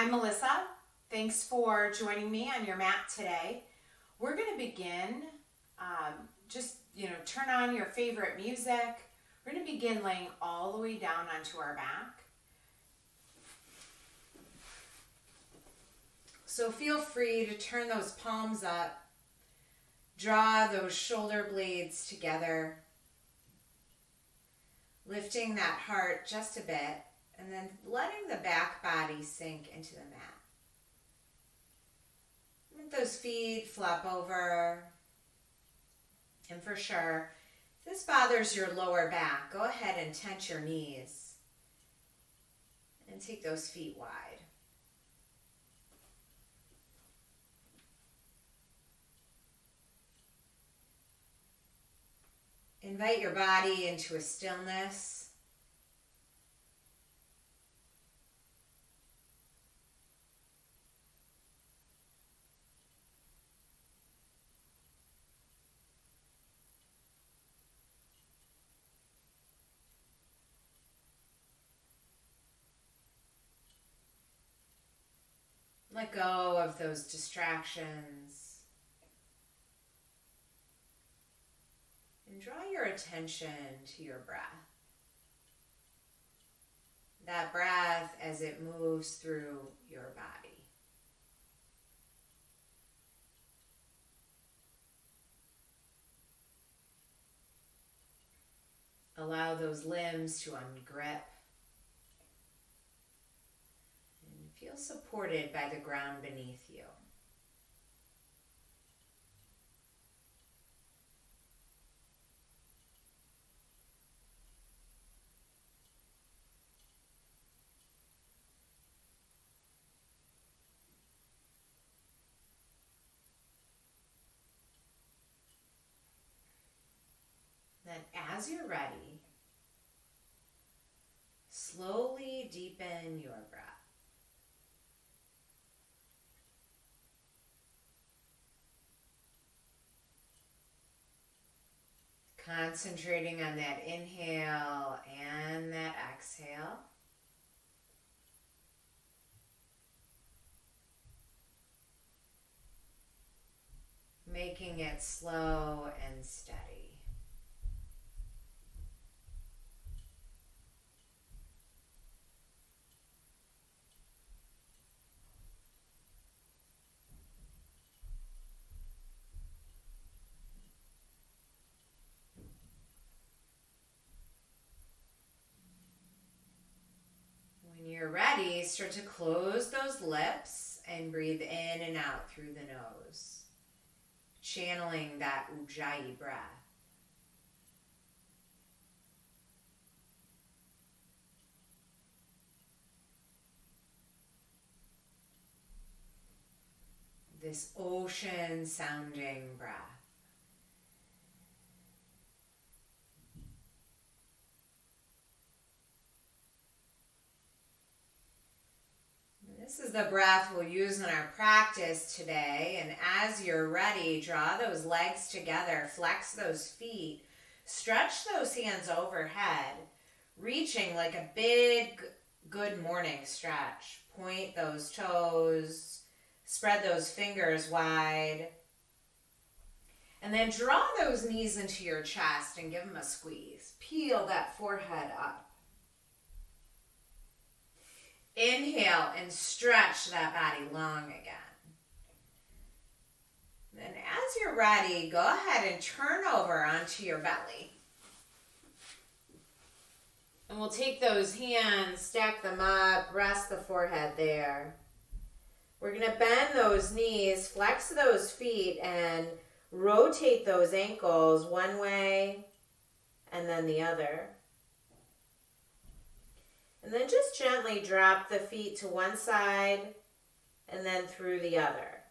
I'm Melissa. Thanks for joining me on your mat today. We're going to begin, turn on your favorite music. We're going to begin laying all the way down onto our back. So feel free to turn those palms up, draw those shoulder blades together, lifting that heart just a bit, and then letting the back body sink into the mat. Let those feet flop over. And for sure, if this bothers your lower back, go ahead and tense your knees and take those feet wide. Invite your body into a stillness. Let go of those distractions. And draw your attention to your breath. That breath as it moves through your body. Allow those limbs to ungrip. Feel supported by the ground beneath you. Then as you're ready, slowly deepen your breath. Concentrating on that inhale and that exhale. Making it slow and steady. You're ready, start to close those lips and breathe in and out through the nose, channeling that Ujjayi breath. This ocean sounding breath. This is the breath we'll use in our practice today. And as you're ready, draw those legs together, flex those feet, stretch those hands overhead, reaching like a big good morning stretch. Point those toes, spread those fingers wide, and then draw those knees into your chest and give them a squeeze. Peel that forehead up. Inhale and stretch that body long again. Then as you're ready, go ahead and turn over onto your belly. And we'll take those hands, stack them up, rest the forehead there. We're going to bend those knees, flex those feet, and rotate those ankles one way and then the other. And then just gently drop the feet to one side and then through the other.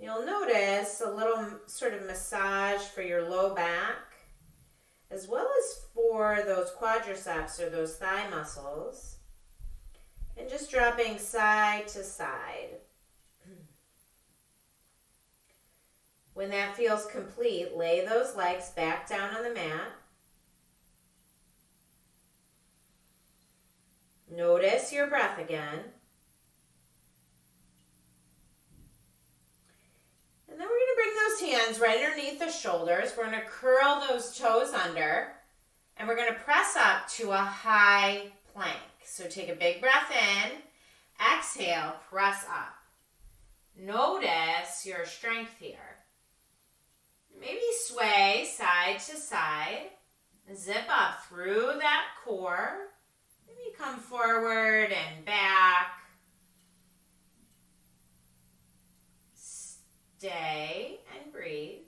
You'll notice a little sort of massage for your low back, as well as for those quadriceps or those thigh muscles. And just dropping side to side. When that feels complete, lay those legs back down on the mat. Notice your breath again. those hands right underneath the shoulders. We're going to curl those toes under, and we're going to press up to a high plank. So take a big breath in, exhale, press up. Notice your strength here. Maybe sway side to side, zip up through that core, maybe come forward and back. Stay and breathe.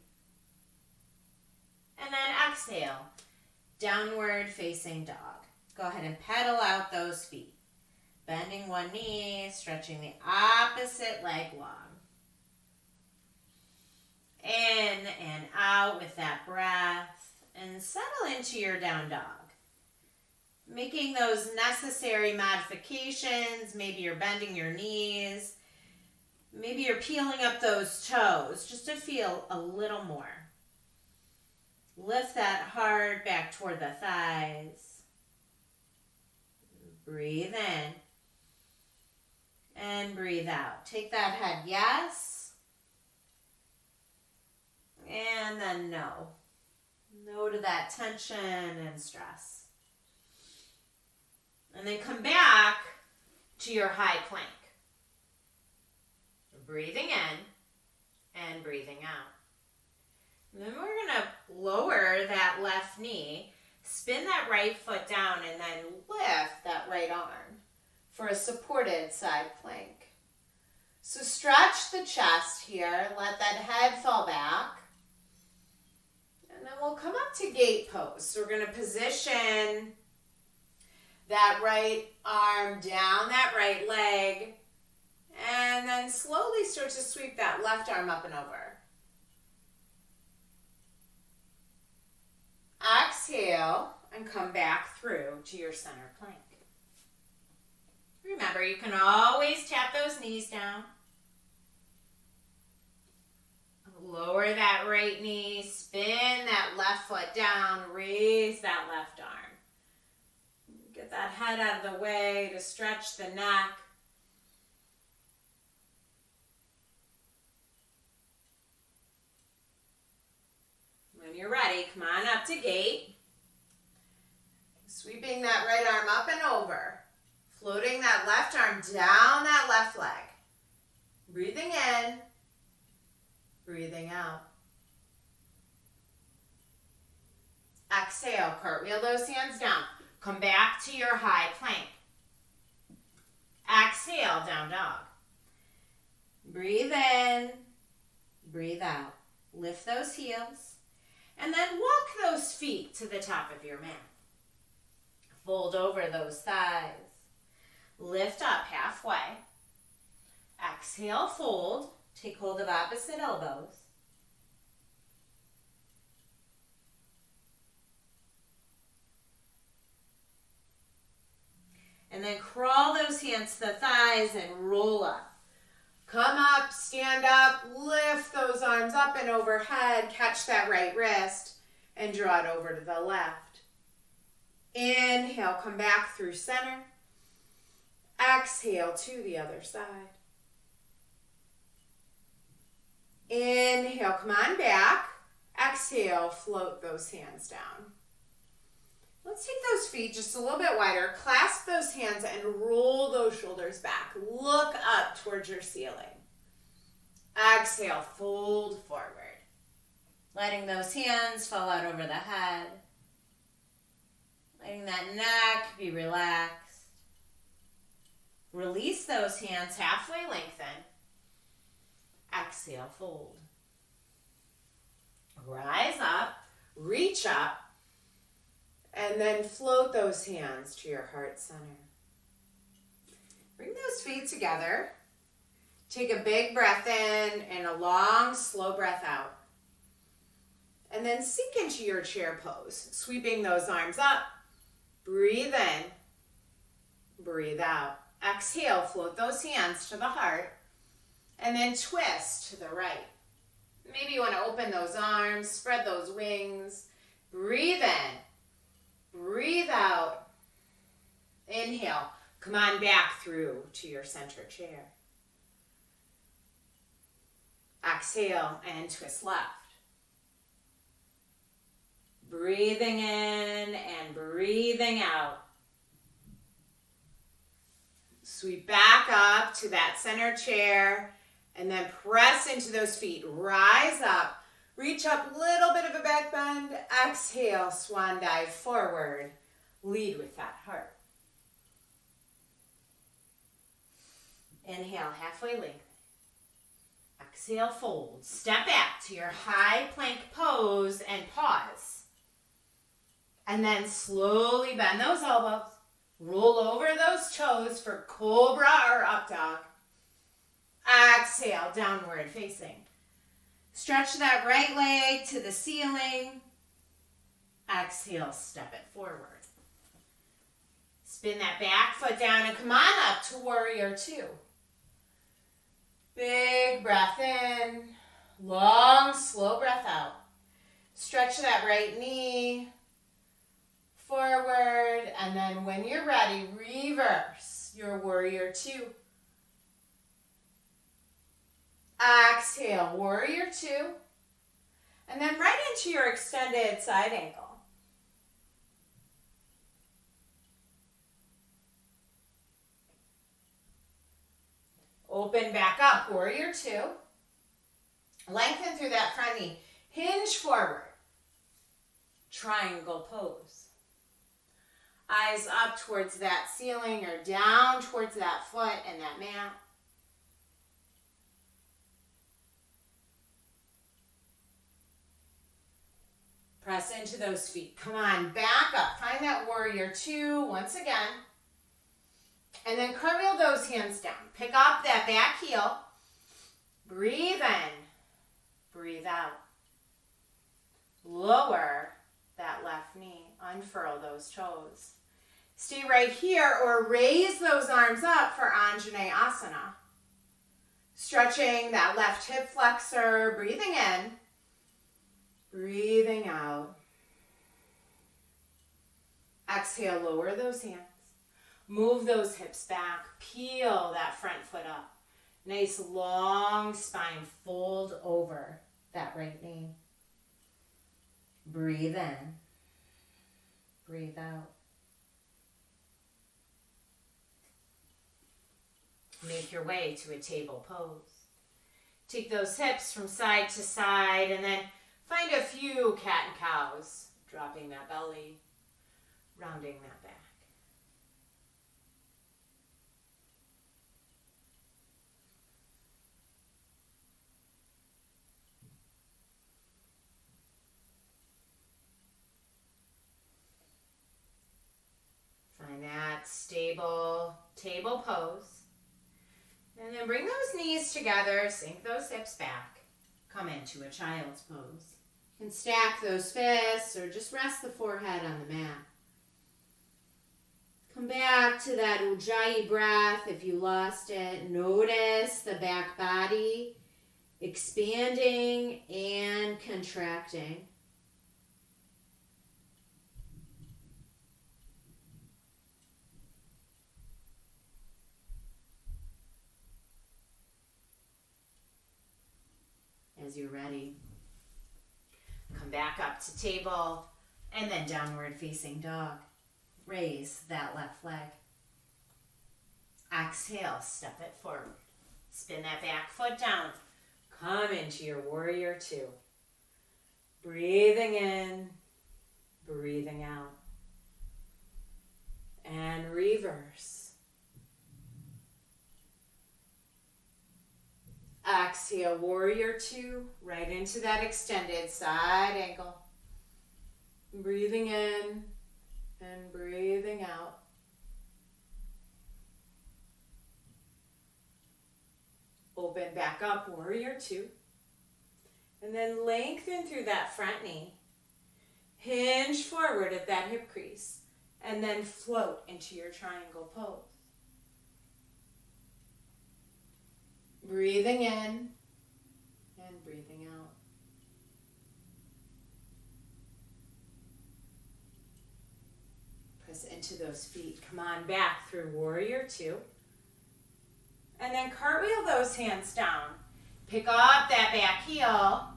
And then exhale, downward facing dog. Go ahead and pedal out those feet. Bending one knee, stretching the opposite leg long. In and out with that breath. And settle into your down dog. Making those necessary modifications. Maybe you're bending your knees. Maybe you're peeling up those toes just to feel a little more. Lift that heart back toward the thighs. Breathe in. And breathe out. Take that head yes. And then no. No to that tension and stress. And then come back to your high plank. Breathing in and breathing out. And then we're going to lower that left knee, spin that right foot down, and then lift that right arm for a supported side plank. So stretch the chest here, let that head fall back. And then we'll come up to gate pose. So we're going to position that right arm down that right leg, and then slowly start to sweep that left arm up and over. Exhale and come back through to your center plank. Remember, you can always tap those knees down. Lower that right knee, spin that left foot down, raise that left arm. Get that head out of the way to stretch the neck. When you're ready, come on up to gate. Sweeping that right arm up and over. Floating that left arm down that left leg. Breathing in. Breathing out. Exhale, cartwheel those hands down. Come back to your high plank. Exhale, down dog. Breathe in. Breathe out. Lift those heels. And then walk those feet to the top of your mat. Fold over those thighs. Lift up halfway. Exhale, fold. Take hold of opposite elbows. And then crawl those hands to the thighs and roll up. Come up, stand up, lift those arms up and overhead, catch that right wrist, and draw it over to the left. Inhale, come back through center. Exhale to the other side. Inhale, come on back. Exhale, float those hands down. Let's take those feet just a little bit wider. Clasp those hands and roll those shoulders back. Look up towards your ceiling. Exhale, fold forward. Letting those hands fall out over the head. Letting that neck be relaxed. Release those hands, halfway lengthen. Exhale, fold. Rise up, reach up, and then float those hands to your heart center. Bring those feet together. Take a big breath in and a long, slow breath out. And then sink into your chair pose, sweeping those arms up. Breathe in, breathe out. Exhale, float those hands to the heart. And then twist to the right. Maybe you want to open those arms, spread those wings. Breathe in, breathe out. Inhale, come on back through to your center chair. Exhale and twist left. Breathing in and breathing out. Sweep back up to that center chair and then press into those feet. Rise up. Reach up, little bit of a back bend. Exhale, swan dive forward. Lead with that heart. Inhale, halfway length. Exhale, fold. Step back to your high plank pose and pause. And then slowly bend those elbows. Roll over those toes for Cobra or Up Dog. Exhale, downward facing. Stretch that right leg to the ceiling. Exhale, step it forward. Spin that back foot down and come on up to Warrior Two. Big breath in. Long, slow breath out. Stretch that right knee forward, and then when you're ready, reverse your Warrior Two. Exhale, Warrior Two, and then right into your extended side ankle. Open back up, Warrior Two. Lengthen through that front knee. Hinge forward. Triangle pose. Eyes up towards that ceiling or down towards that foot and that mat. Press into those feet. Come on, back up. Find that Warrior Two once again. And then cartwheel those hands down. Pick up that back heel. Breathe in. Breathe out. Lower that left knee. Unfurl those toes. Stay right here or raise those arms up for Anjanae Asana. Stretching that left hip flexor. Breathing in. Breathing out. Exhale, lower those hands. Move those hips back. Peel that front foot up. Nice long spine. Fold over that right knee. Breathe in. Breathe out. Make your way to a table pose. Take those hips from side to side and then find a few cat and cows. Dropping that belly, rounding that back. Find that stable table pose. And then bring those knees together, sink those hips back. Come into a child's pose. You can stack those fists or just rest the forehead on the mat. Come back to that Ujjayi breath if you lost it. Notice the back body expanding and contracting. As you're ready, come back up to table and then downward facing dog. Raise that left leg. Exhale, step it forward. Spin that back foot down. Come into your Warrior Two. Breathing in, breathing out. And reverse. Exhale, Warrior Two, right into that extended side ankle. Breathing in and breathing out. Open back up, Warrior Two. And then lengthen through that front knee. Hinge forward at that hip crease. And then float into your triangle pose. Breathing in and breathing out. Press into those feet. Come on back through Warrior Two. And then cartwheel those hands down. Pick up that back heel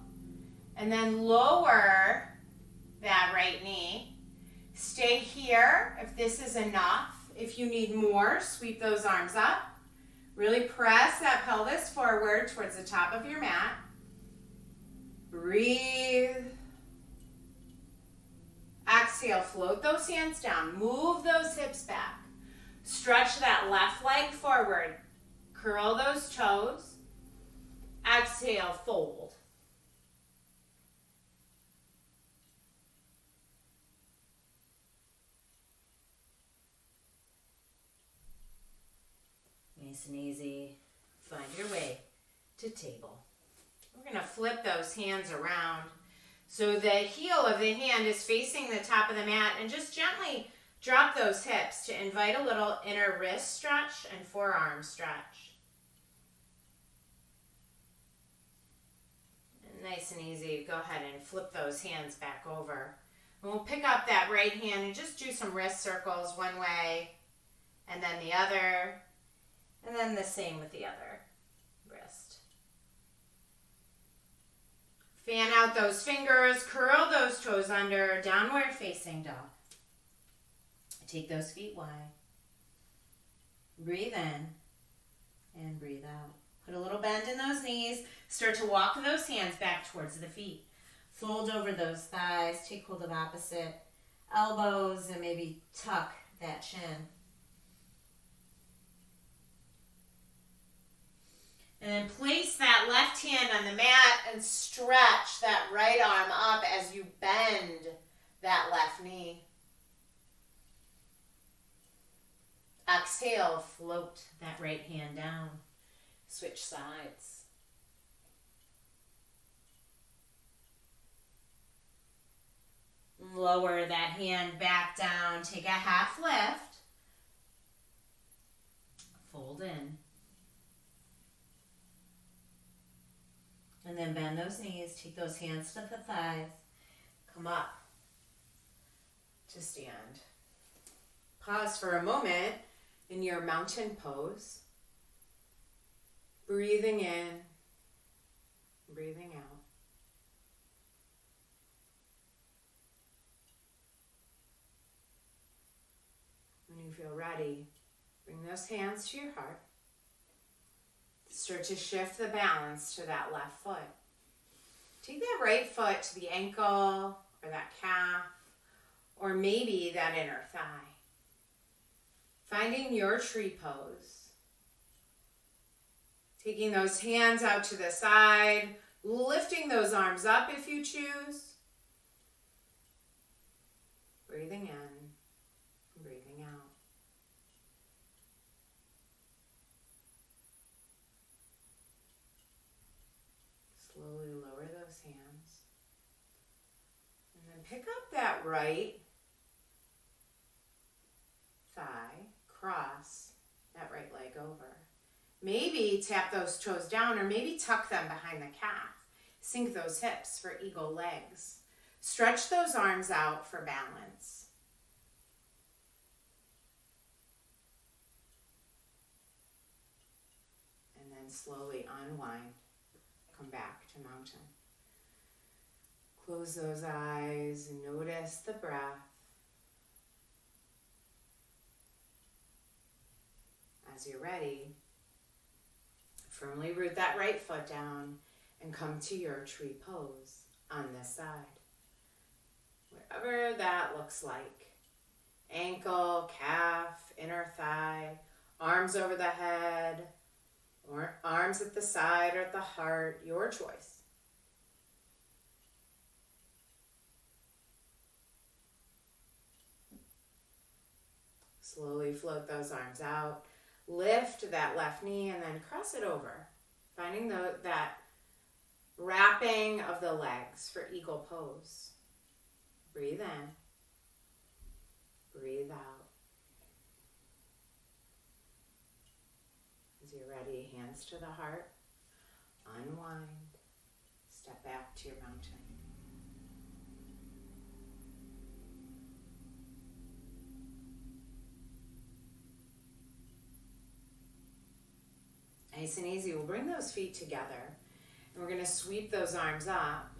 and then lower that right knee. Stay here if this is enough. If you need more, sweep those arms up. Really press that pelvis forward towards the top of your mat. Breathe. Exhale, float those hands down. Move those hips back. Stretch that left leg forward. Curl those toes. Exhale, fold. Nice and easy. Find your way to table. We're going to flip those hands around. So the heel of the hand is facing the top of the mat, and just gently drop those hips to invite a little inner wrist stretch and forearm stretch. And nice and easy, go ahead and flip those hands back over. And we'll pick up that right hand and just do some wrist circles one way and then the other, and then the same with the other wrist. Fan out those fingers, curl those toes under, downward facing dog. Take those feet wide. Breathe in and breathe out. Put a little bend in those knees. Start to walk those hands back towards the feet. Fold over those thighs. Take hold of opposite elbows and maybe tuck that chin. And then place that left hand on the mat and stretch that right arm up as you bend that left knee. Exhale, float that right hand down. Switch sides. Lower that hand back down. Take a half lift. Fold in. And then bend those knees. Take those hands to the thighs. Come up to stand. Pause for a moment in your mountain pose. Breathing in, breathing out. When you feel ready, bring those hands to your heart. Start to shift the balance to that left foot. Take that right foot to the ankle or that calf or maybe that inner thigh. Finding your tree pose. Taking those hands out to the side, lifting those arms up if you choose. Breathing in, breathing out. Slowly lower those hands. And then pick up that right thigh, cross that right leg over. Maybe tap those toes down or maybe tuck them behind the calf. Sink those hips for eagle legs. Stretch those arms out for balance. And then slowly unwind. Come back to mountain. Close those eyes and notice the breath. As you're ready, firmly root that right foot down and come to your tree pose on this side. Whatever that looks like. Ankle, calf, inner thigh, arms over the head, or arms at the side or at the heart, your choice. Slowly float those arms out. Lift that left knee and then cross it over. Finding that wrapping of the legs for eagle pose. Breathe in. Breathe out. As you're ready, hands to the heart. Unwind. Step back to your mountain. Nice and easy. We'll bring those feet together We're going to sweep those arms up.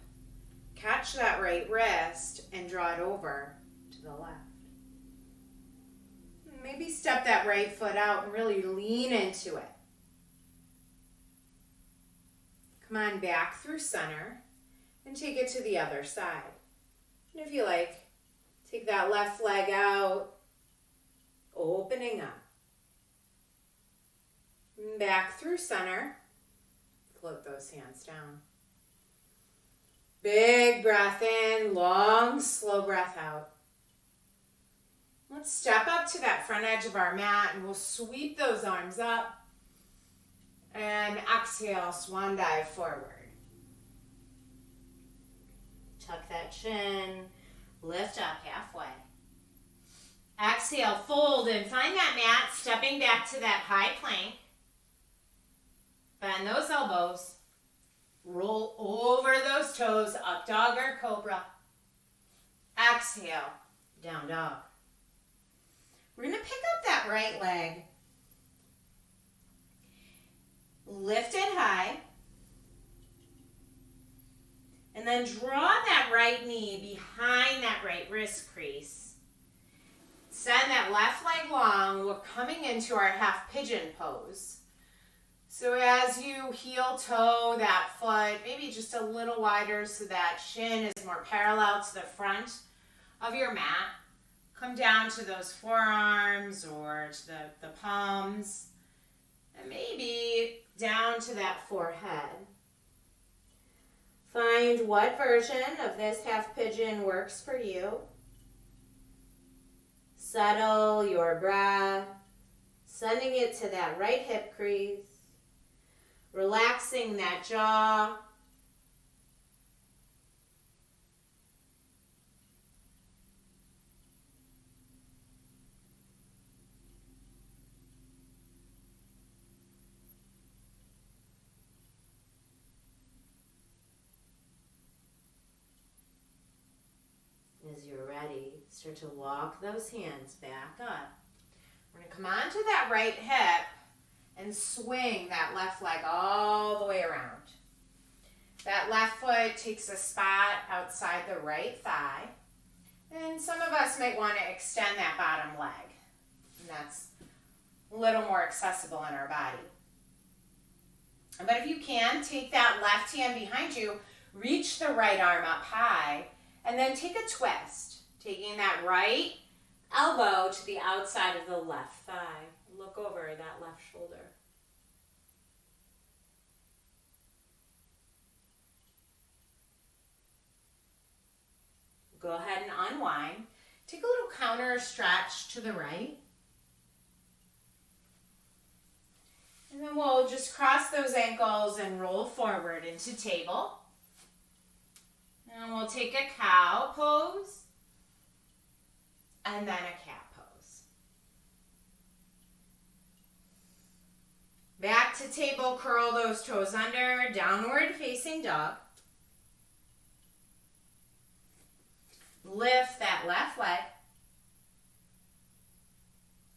Catch that right wrist and draw it over to the left. Maybe step that right foot out and really lean into it. Come on back through center and take it to the other side. And if you like, take that left leg out, opening up. Back through center. Float those hands down. Big breath in, long, slow breath out. Let's step up to that front edge of our mat and we'll sweep those arms up. And exhale, swan dive forward. Tuck that chin, lift up halfway. Exhale, fold and find that mat, stepping back to that high plank. Bend those elbows. Roll over those toes, up dog or cobra. Exhale, down dog. We're going to pick up that right leg. Lift it high. And then draw that right knee behind that right wrist crease. Send that left leg long. We're coming into our half pigeon pose. So as you heel toe that foot, maybe just a little wider so that shin is more parallel to the front of your mat. Come down to those forearms or to the palms. And maybe down to that forehead. Find what version of this half pigeon works for you. Settle your breath, sending it to that right hip crease. Relaxing that jaw. As you're ready, start to walk those hands back up. We're going to come onto that right hip and swing that left leg all the way around. That left foot takes a spot outside the right thigh. And some of us might want to extend that bottom leg. And that's a little more accessible in our body. But if you can, take that left hand behind you, reach the right arm up high, and then take a twist, taking that right elbow to the outside of the left thigh. Look over that left shoulder. Go ahead and unwind. Take a little counter stretch to the right. And then we'll just cross those ankles and roll forward into table. And we'll take a cow pose and then a cat pose. Back to table, curl those toes under, downward facing dog. Lift that left leg.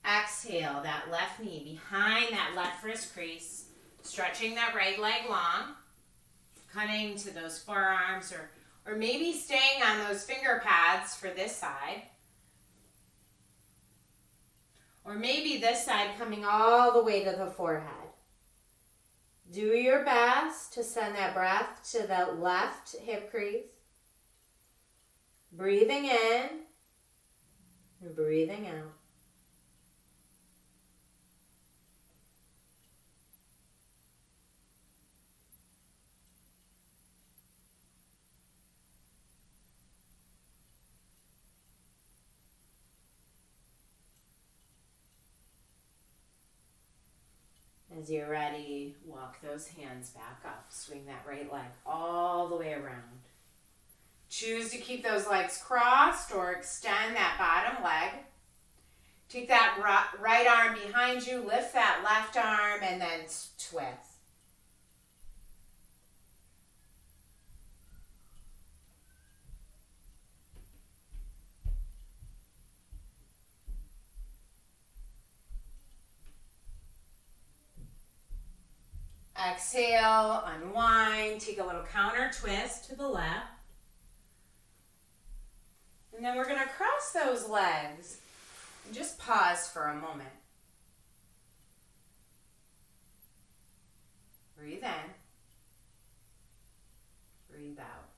Exhale that left knee behind that left wrist crease. Stretching that right leg long. Coming to those forearms or maybe staying on those finger pads for this side. Or maybe this side coming all the way to the forehead. Do your best to send that breath to the left hip crease. Breathing in and breathing out. As you're ready, walk those hands back up. Swing that right leg all the way around. Choose to keep those legs crossed or extend that bottom leg. Take that right arm behind you, lift that left arm, and then twist. Exhale, unwind, take a little counter twist to the left. And then we're going to cross those legs and just pause for a moment. Breathe in. Breathe out.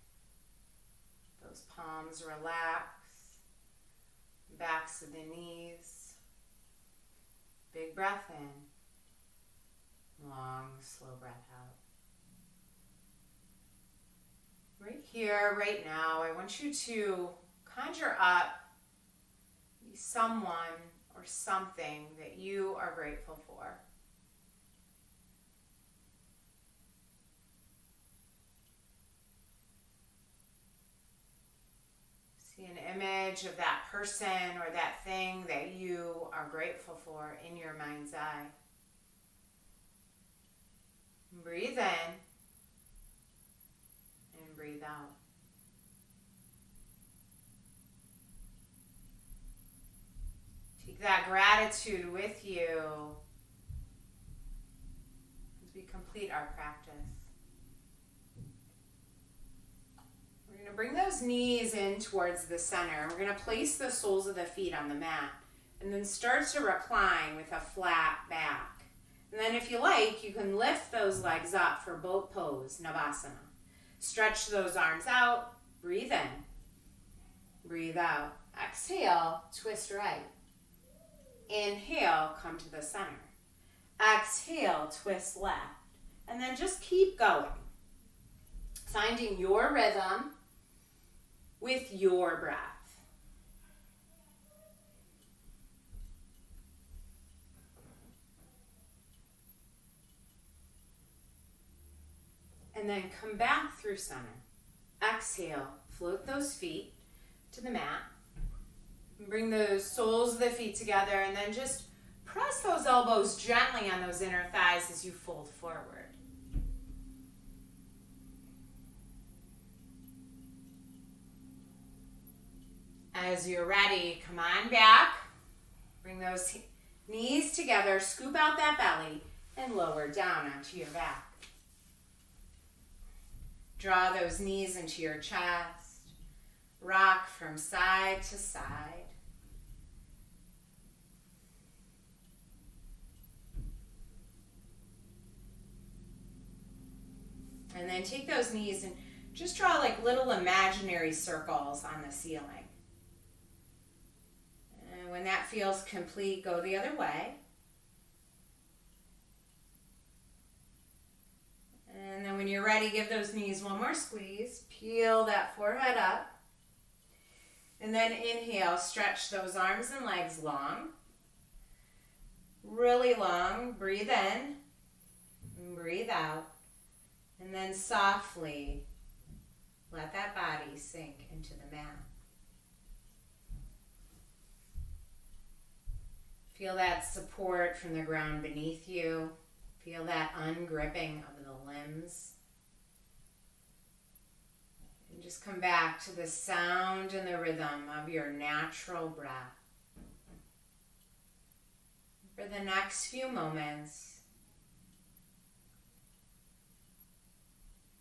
Those palms relax. Backs of the knees. Big breath in. Long, slow breath out. Right here, right now, I want you to conjure up someone or something that you are grateful for. See an image of that person or that thing that you are grateful for in your mind's eye. Breathe in and breathe out. Take that gratitude with you as we complete our practice. We're going to bring those knees in towards the center. We're going to place the soles of the feet on the mat and then start to recline with a flat back. And then if you like, you can lift those legs up for boat pose, Navasana. Stretch those arms out, breathe in, breathe out. Exhale, twist right. Inhale, come to the center. Exhale, twist left. And then just keep going. Finding your rhythm with your breath. And then come back through center. Exhale, float those feet to the mat. Bring those soles of the feet together and then just press those elbows gently on those inner thighs as you fold forward. As you're ready, come on back. Bring those knees together, scoop out that belly, and lower down onto your back. Draw those knees into your chest. Rock from side to side. And then take those knees and just draw like little imaginary circles on the ceiling. And when that feels complete, go the other way. And then when you're ready, give those knees one more squeeze. Peel that forehead up. And then inhale, stretch those arms and legs long. Really long. Breathe in. And breathe out. And then softly let that body sink into the mat. Feel that support from the ground beneath you. Feel that ungripping of the limbs. And just come back to the sound and the rhythm of your natural breath. For the next few moments,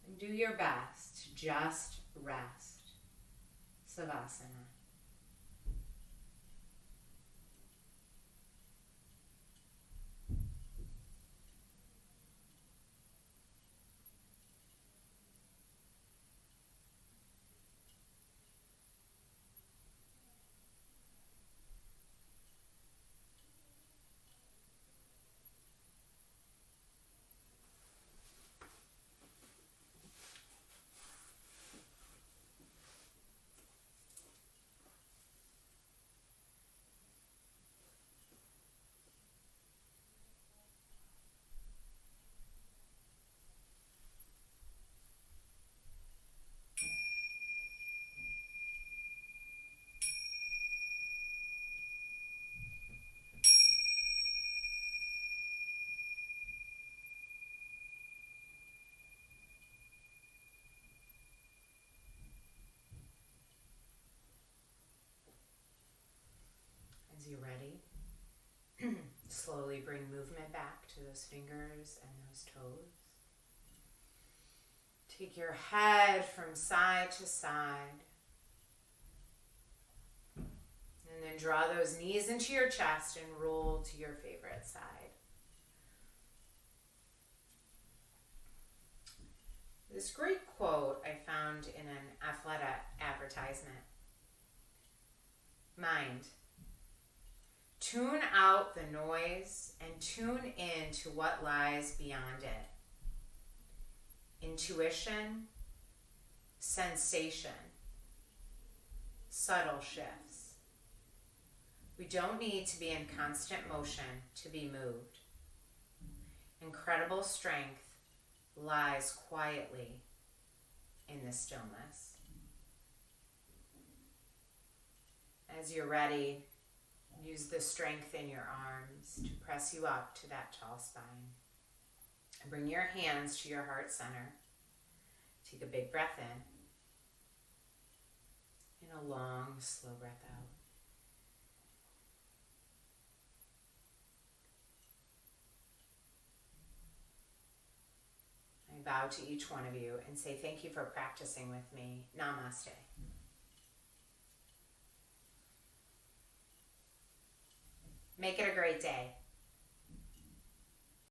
and do your best to just rest. Savasana. As you're ready, slowly bring movement back to those fingers and those toes. Take your head from side to side. And then draw those knees into your chest and roll to your favorite side. This great quote I found in an Athleta advertisement. Mind, tune out the noise and tune in to what lies beyond it. Intuition, sensation, subtle shifts. We don't need to be in constant motion to be moved. Incredible strength lies quietly in the stillness. As you're ready, use the strength in your arms to press you up to that tall spine. And bring your hands to your heart center. Take a big breath in. And a long, slow breath out. I bow to each one of you and say thank you for practicing with me. Namaste. Make it a great day.